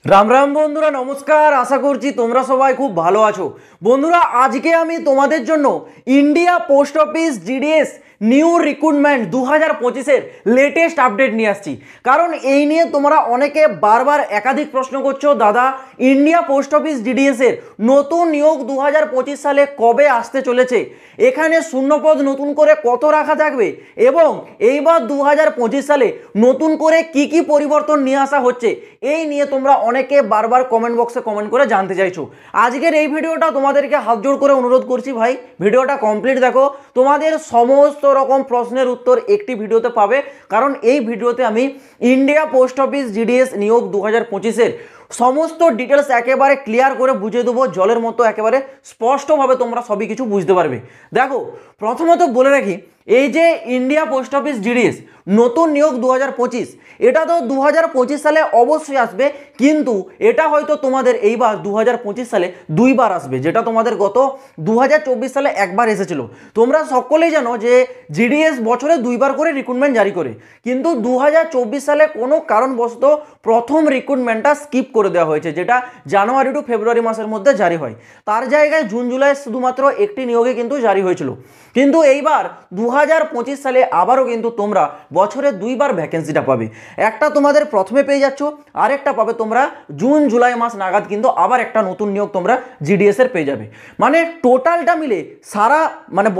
রাম রাম বন্ধুরা, নমস্কার। আশা করছি তোমরা সবাই খুব ভালো আছো। বন্ধুরা, আজকে আমি তোমাদের জন্য India post office GDS new recruitment 2025-এর লেটেস্ট আপডেট নিয়ে আসছি। কারণ এই নিয়ে তোমরা অনেকে বারবার একাধিক প্রশ্ন করছো, দাদা ইন্ডিয়া পোস্ট অফিস জিডিএসের নতুন নিয়োগ 2025 সালে কবে আসতে চলেছে, এখানে শূন্যপদ নতুন করে কত রাখা থাকবে এবং এইবার 2025 সালে নতুন করে কি কি পরিবর্তন নিয়ে আসা হচ্ছে, এই নিয়ে তোমরা অনেকে বারবার কমেন্ট বক্সে কমেন্ট করে জানতে চাইছো। আজকের এই ভিডিওটা তোমাদেরকে হাত জোড় করে অনুরোধ করছি, ভাই ভিডিওটা কমপ্লিট দেখো। তোমাদের সমস্ত রকম প্রশ্নের উত্তর একটি ভিডিওতে পাবে, কারণ এই ভিডিওতে আমি ইন্ডিয়া পোস্ট অফিস জিডিএস নিয়োগ 2025-এর সমস্ত ডিটেলস একেবারে ক্লিয়ার করে বুঝিয়ে দেবো, জলের মতো একেবারে স্পষ্টভাবে তোমরা সবই কিছু বুঝতে পারবে। দেখো, প্রথমত বলে রাখি, এই যে ইন্ডিয়া পোস্ট অফিস জিডিএস নতুন নিয়োগ 2025, এটা তো 2025 সালে অবশ্যই আসবে, কিন্তু এটা হয়তো তোমাদের এইবার 2025 সালে দুইবার আসবে, যেটা তোমাদের গত 2024 সালে একবার এসেছিল। তোমরা সকলেই জানো যে জিডিএস বছরে দুইবার করে রিক্রুটমেন্ট জারি করে, কিন্তু 2024 সালে কোনো কারণবশত প্রথম রিক্রুটমেন্টটা স্কিপ করে দেওয়া হয়েছে, যেটা জানুয়ারি টু ফেব্রুয়ারি মাসের মধ্যে জারি হয়। তার জায়গায় জুন জুলাই শুধুমাত্র একটি নিয়োগে কিন্তু জারি হয়েছিল। কিন্তু এইবার 2025 সালে আবারও কিন্তু তোমরা বছরে দুইবার ভ্যাকেন্সিটা পাবে। একটা তোমাদের প্রথমে পেয়ে যাচ্ছ, আরেকটা পাবে তোমরা জুন জুলাই মাস নাগাদ, কিন্তু আবার একটা নতুন নিয়োগ তোমরা জিডিএস এর পেয়ে যাবে। মানে টোটালটা মিলে সারা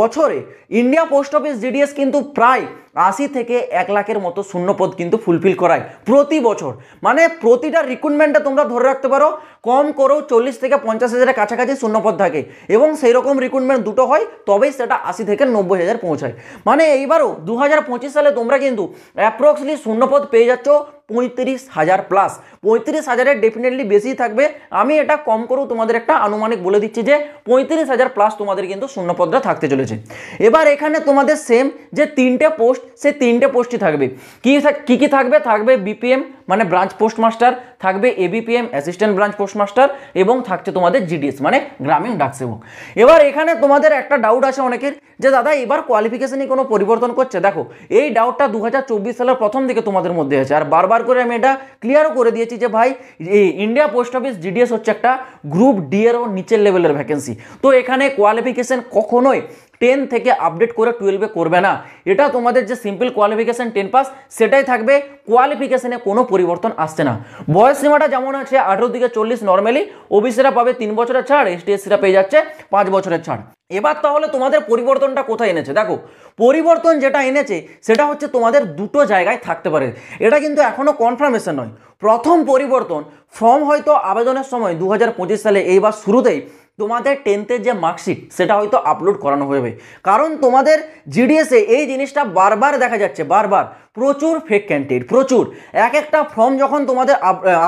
বছরে ইন্ডিয়া পোস্ট অফিস জিডিএস কিন্তু প্রায় 80 থেকে 1 লাখের মতো শূন্যপদ কিন্তু ফুলফিল করায় প্রতি বছর। মানে প্রতিটা রিক্রুটমেন্টে তোমরা ধরে রাখতে পারো কম করেও 40 থেকে 50 হাজারের কাছাকাছি শূন্যপদ থাকে, এবং সেই রকম রিক্রুটমেন্ট দুটো হয় তবেই সেটা 80 থেকে 90 হাজার পৌঁছায়। মানে এইবারও 2025 সালে তোমরা কিন্তু অ্যাপ্রক্সলি শূন্যপদ পেয়ে যাচ্ছ 35,000 প্লাস। 35,000-এর ডেফিনেটলি বেশি থাকবে, আমি এটা কম করেও তোমাদের একটা আনুমানিক বলে দিচ্ছি যে 35,000 প্লাস তোমাদের কিন্তু শূন্যপদটা থাকতে চলেছে। এবার এখানে তোমাদের সেম যে তিনটে পোস্ট, সেই তিনটে পোস্টই থাকবে। কি থাকবে? থাকবে বিপিএম মানে ব্রাঞ্চ পোস্ট মাস্টার, থাকবে ABPM assistant branch post master, এবং থাকছে তোমাদের জিডিএস মানে গ্রামীণ ডাক সেবক। এবার এখানে তোমাদের একটা ডাউট আছে অনেকের, যে দাদা এবার কোয়ালিফিকেশনে কোনো পরিবর্তন করছে। দেখো, এই ডাউটটা 2024 সালের প্রথম দিকে তোমাদের মধ্যে আছে, আর বারবার করে আমি এটা ক্লিয়ারও করে দিয়েছি যে ভাই এই ইন্ডিয়া পোস্ট অফিস জিডিএস হচ্ছে একটা গ্রুপ ডি এরও নিচের লেভেলের ভ্যাকেন্সি। তো এখানে কোয়ালিফিকেশন কখনোই 10 থেকে আপডেট করে 12-এ করবে না। এটা তোমাদের যে সিম্পল কোয়ালিফিকেশন 10 পাস সেটাই থাকবে, কোয়ালিফিকেশনে কোনো পরিবর্তন আসছে না। বয়স সীমাটা যেমন আছে 18 থেকে 40 নর্মালি, ওবিসিরা পাবে 3 বছরের ছাড়, এসটি এসসিরা পেয়ে যাচ্ছে 5 বছরের ছাড়। এবার তাহলে তোমাদের পরিবর্তনটা কোথায় এনেছে? দেখো, পরিবর্তন যেটা এনেছে সেটা হচ্ছে তোমাদের দুটো জায়গায় থাকতে পারে, এটা কিন্তু এখনো কনফার্মেশন নয়। প্রথম পরিবর্তন, ফর্ম হয়তো আবেদনের সময় 2025 সালে এইবার শুরুতেই তোমাদের 10th-এর যে মার্কশিট সেটা হয়তো আপলোড করানো হবে, কারণ তোমাদের জিডিএসে এই জিনিসটা বারবার দেখা যাচ্ছে, বারবার প্রচুর ফেক ক্যান্ডিডেট, প্রচুর। একটা ফর্ম যখন তোমাদের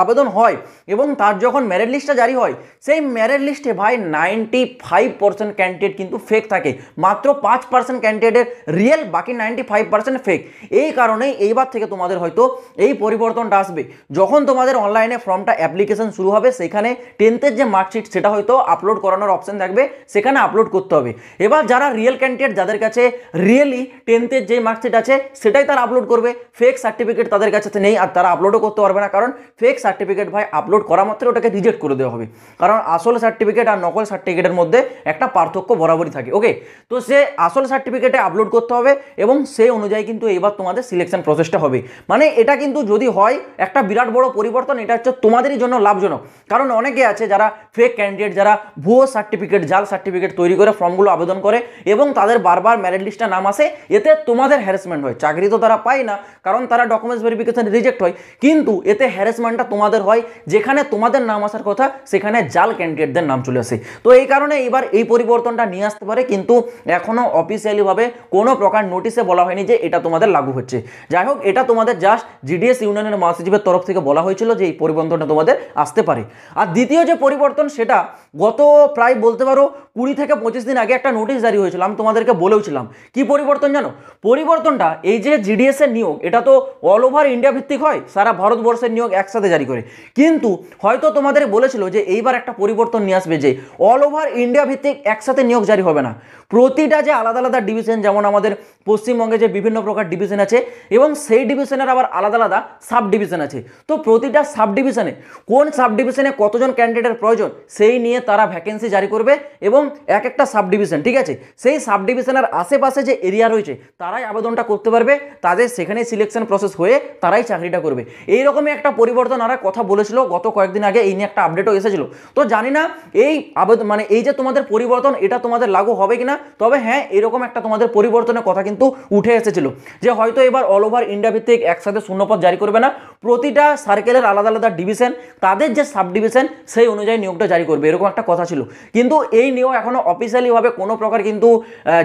আবেদন হয় এবং তার যখন মেরিট লিস্টটা জারি হয়, সেই মেরিট লিস্টে ভাই 95% ক্যান্ডিডেট কিন্তু ফেক থাকে, মাত্র 5% ক্যান্ডিডেটের রিয়েল, বাকি 95% ফেক। এই কারণেই এইবার থেকে তোমাদের হয়তো এই পরিবর্তনটা আসবে। যখন তোমাদের অনলাইনে ফর্মটা অ্যাপ্লিকেশন শুরু হবে, সেখানে 10th-এর যে মার্কশিট সেটা হয়তো আপলোড করানোর অপশন থাকবে, সেখানে আপলোড করতে হবে। এবার যারা রিয়েল ক্যান্ডিডেট, যাদের কাছে রিয়েলি 10th-এর যে মার্কশিট আছে সেটাই তারা আপলোড করবে, ফেক সার্টিফিকেট তাদের কাছে নেই আর তারা আপলোডও করতে পারবে না, কারণ ফেক সার্টিফিকেট ভাই আপলোড করা মাত্র ওটাকে রিজেক্ট করে দেওয়া হবে, কারণ আসল সার্টিফিকেট আর নকল সার্টিফিকেটের মধ্যে একটা পার্থক্য বরাবরই থাকে। ওকে, তো সে আসল সার্টিফিকেটে আপলোড করতে হবে এবং সেই অনুযায়ী কিন্তু এবার তোমাদের সিলেকশন প্রসেসটা হবে। মানে এটা কিন্তু যদি হয় একটা বিরাট বড় পরিবর্তন, এটা হচ্ছে তোমাদেরই জন্য লাভজনক, কারণ অনেকে আছে যারা ফেক ক্যান্ডিডেট, যারা ভুয়ো সার্টিফিকেট, জাল সার্টিফিকেট তৈরি করে ফর্মগুলো আবেদন করে এবং তাদের বারবার মেরিট লিস্টে নাম আসে, এতে তোমাদের হ্যারাসমেন্ট হয়। চাকরি তো তারা পায় না, কারণ তারা ডকুমেন্টস ভেরিফিকেশন রিজেক্ট হয়, কিন্তু এতে হ্যারাসমেন্টটা তোমাদের হয়, যেখানে তোমাদের নাম আসার কথা সেখানে জাল ক্যান্ডিডেটদের নাম চলে আসে। তো এই কারণে এবার এই পরিবর্তনটা নিয়ে আসতে পারে, কিন্তু এখনও অফিসিয়ালিভাবে কোনো প্রকার নোটিশে বলা হয়নি যে এটা তোমাদের লাগু হচ্ছে। যাই হোক, এটা তোমাদের জাস্ট জিডিএস ইউনিয়নের মহাসচিবের তরফ থেকে বলা হয়েছিল যে এই পরিবর্তনটা তোমাদের আসতে পারে। আর দ্বিতীয় যে পরিবর্তন, সেটা গত প্রায় বলতে পারো 20 থেকে 25 দিন আগে একটা নোটিশ জারি হয়েছিল, আমি তোমাদেরকে বলেওছিলাম। কি পরিবর্তন জানো? পরিবর্তনটা এই যে জিডিএস এর নিয়োগ, এটা তো অল ওভার ইন্ডিয়া ভিত্তিক হয়, সারা ভারতবর্ষের নিয়োগ একসাথে জারি করে, কিন্তু হয়তো তোমাদের বলেছিল যে এইবার একটা পরিবর্তন নিয়ে আসবে, যে অল ওভার ইন্ডিয়া ভিত্তিক একসাথে নিয়োগ জারি হবে না, প্রতিটা যে আলাদা আলাদা ডিভিশন, যেমন আমাদের পশ্চিমবঙ্গে যে বিভিন্ন প্রকার ডিভিশন আছে এবং সেই ডিভিশনের আবার আলাদা আলাদা সাব ডিভিশন আছে, তো প্রতিটা সাব ডিভিশনে কোন সাব ডিভিশনে কতজন ক্যান্ডিডেটের প্রয়োজন সেই নিয়ে তারা ভ্যাকেন্সি জারি করবে এবং এক একটা সাব ডিভিশন, ঠিক আছে, সেই সাব ডিভিশনের আশেপাশে যে এরিয়া রয়েছে তারাই আবেদনটা করতে পারবে, তাদের সেখানেই সিলেকশন প্রসেস হয়ে তারাই চাকরিটা করবে। এইরকমই একটা পরিবর্তন আর কথা বলেছিল গত কয়েকদিন আগে, এই নিয়ে একটা আপডেটও এসেছিল। তো জানি না এই আবেদন মানে এই যে তোমাদের পরিবর্তন এটা তোমাদের লাগু হবে কিনা, তবে হ্যাঁ এরকম একটা তোমাদের পরিবর্তনের কথা কিন্তু উঠে এসেছিল যে হয়তো এবার অল ওভার ইন্ডিয়া ভিত্তিক একসাথে শূন্যপদ জারি করবে না, প্রতিটা সার্কেলের আলাদা আলাদা ডিভিশন তাদের যে সাব ডিভিশন সেই অনুযায়ী নিয়োগটা জারি করবে, এরকম একটা কথা ছিল। কিন্তু এই নিয়োগ এখনো অফিসিয়ালিভাবে কোনো প্রকার কিন্তু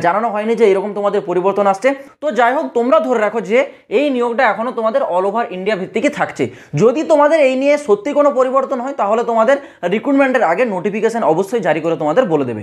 জানানো হয়নি যে এরকম তোমাদের পরিবর্তন আসছে। তো যাই হোক, তোমরা ধরে রাখো যে এই নিয়োগটা এখনো তোমাদের অল ওভার ইন্ডিয়া ভিত্তিকই থাকছে। যদি তোমাদের এই নিয়ে সত্যি কোনো পরিবর্তন হয় তাহলে তোমাদের রিক্রুটমেন্টের আগে নোটিফিকেশন অবশ্যই জারি করে তোমাদের বলে দেবে।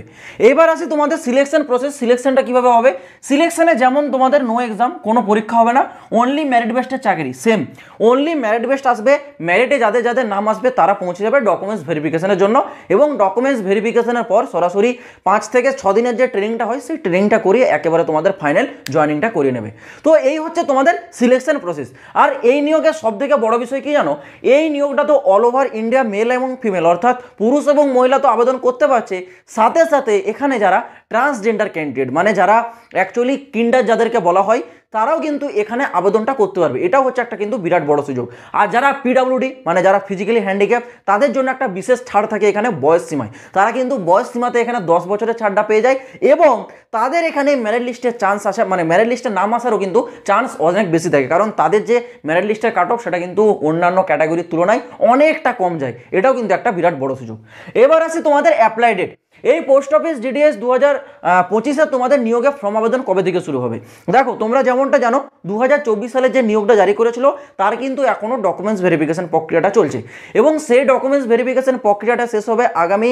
এবার আসি তোমাদের সিলেকশন প্রসেস, সিলেকশনটা কিভাবে হবে। সিলেকশনে যেমন তোমাদের নো এক্সাম, কোনো পরীক্ষা হবে না, অনলি মেরিট বেস্টের চাকরি, সেম অনলি মেরিট বেস্ট আসবে। মেরিটে যাদের যাদের নাম আসবে তারা পৌঁছে যাবে ডকুমেন্টস ভেরিফিকেশনের জন্য, এবং ডকুমেন্টস ভেরিফিকেশনের পর সরাসরি 5 থেকে 6 দিনের যে ট্রেনিংটা হয় সেই ট্রেনিংটা করিয়ে একেবারে তোমাদের ফাইনাল জয়েনিংটা করিয়ে নেবে। তো এই হচ্ছে তোমাদের সিলেকশন প্রসেস। আর এই নিয়োগের সবথেকে বড় বিষয় কি জানো, এই নিয়োগটা তো অল ওভার ইন্ডিয়া মেল এবং ফিমেল অর্থাৎ পুরুষ এবং মহিলা তো আবেদন করতে পারছে, সাথে সাথে এখানে যারা ট্রান্সজেন্ডার ক্যান্ডিডেট মানে যারা অ্যাকচুয়ালি কিন্ডার যাদেরকে বলা হয় তারাও কিন্তু এখানে আবেদনটা করতে পারবে, এটাও হচ্ছে একটা কিন্তু বিরাট বড় সুযোগ। আর যারা পিডাব্লিউডি মানে যারা ফিজিক্যালি হ্যান্ডিক্যাপ তাদের জন্য একটা বিশেষ ছাড় থাকে এখানে বয়স সীমায়, তারা কিন্তু বয়স সীমাতে এখানে 10 বছরের ছাড়টা পেয়ে যায় এবং তাদের এখানে মেরিট লিস্টের চান্স আসে মানে মেরিট লিস্টের নাম আসারও কিন্তু চান্স অনেক বেশি থাকে, কারণ তাদের যে মেরিট লিস্টের কাট অফ সেটা কিন্তু অন্যান্য ক্যাটাগরির তুলনায় অনেকটা কম যায়, এটাও কিন্তু একটা বিরাট বড় সুযোগ। এবার আসি তোমাদের অ্যাপ্লাই ডেট। এই পোস্ট অফিস জিডিএস 2025-এ তোমাদের নিয়োগের ফর্ম আবেদন কবে থেকে শুরু হবে। দেখো তোমরা যেমনটা জানো 2024 সালে যে নিয়োগটা জারি করেছিল তার কিন্তু এখনও ডকুমেন্টস ভেরিফিকেশন প্রক্রিয়াটা চলছে এবং সেই ডকুমেন্টস ভেরিফিকেশন প্রক্রিয়াটা শেষ হবে আগামী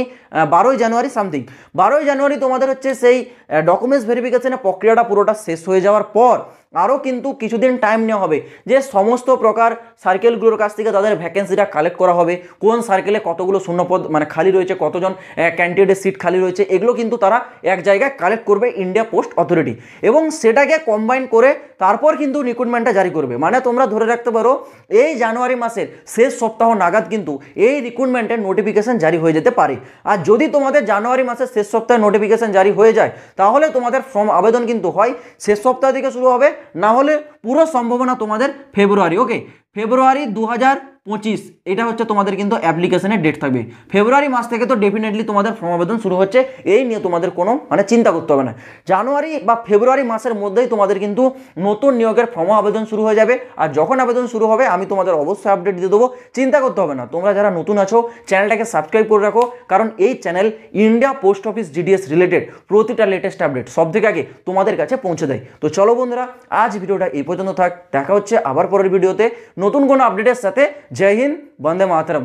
12ই জানুয়ারি সামথিং। 12ই জানুয়ারি তোমাদের হচ্ছে সেই ডকুমেন্টস ভেরিফিকেশনের প্রক্রিয়াটা পুরোটা শেষ হয়ে যাওয়ার পর আরও কিন্তু কিছুদিন টাইম নেওয়া হবে যে সমস্ত প্রকার সার্কেলগুলোর কাছ থেকে তাদের ভ্যাকেন্সিটা কালেক্ট করা হবে, কোন সার্কেলে কতগুলো শূন্যপদ মানে খালি রয়েছে, কতজন ক্যান্ডিডেটের সিট খালি রয়েছে, এগুলো কিন্তু তারা এক জায়গায় কালেক্ট করবে ইন্ডিয়া পোস্ট অথরিটি এবং সেটাকে কম্বাইন করে তারপর কিন্তু রিক্রুটমেন্টটা জারি করবে। মানে তোমরা ধরে রাখতে পারো এই জানুয়ারি মাসের শেষ সপ্তাহ নাগাদ কিন্তু এই রিক্রুটমেন্টের নোটিফিকেশন জারি হয়ে যেতে পারে। আর যদি তোমাদের জানুয়ারি মাসের শেষ সপ্তাহে নোটিফিকেশন জারি হয়ে যায় তাহলে তোমাদের ফর্ম আবেদন কিন্তু হয় শেষ সপ্তাহ থেকে শুরু হবে, না হলে পুরো সম্ভাবনা তোমাদের ফেব্রুয়ারি, ওকে ফেব্রুয়ারি 2025 এটা হচ্ছে তোমাদের কিন্তু অ্যাপ্লিকেশনের ডেট থাকবে। ফেব্রুয়ারি মাস থেকে তো ডেফিনেটলি তোমাদের ফর্ম আবেদন শুরু হচ্ছে, এই নিয়ে তোমাদের কোনো মানে চিন্তা করতে হবে না। জানুয়ারি বা ফেব্রুয়ারি মাসের মধ্যেই তোমাদের কিন্তু নতুন নিয়োগের ফর্ম আবেদন শুরু হয়ে যাবে। আর যখন আবেদন শুরু হবে আমি তোমাদের অবশ্যই আপডেট দিয়ে দেবো, চিন্তা করতে হবে না। তোমরা যারা নতুন আছো চ্যানেলটাকে সাবস্ক্রাইব করে রাখো, কারণ এই channel India post office GDS related প্রতিটা লেটেস্ট আপডেট সব থেকে আগে তোমাদের কাছে পৌঁছে দেয়। তো চলো বন্ধুরা, আজ ভিডিওটা এই পর্যন্ত থাক, দেখা হচ্ছে আবার পরের ভিডিওতে নতুন কোনো আপডেটের সাথে। জয় হিন্দ, বন্দে মাতরম।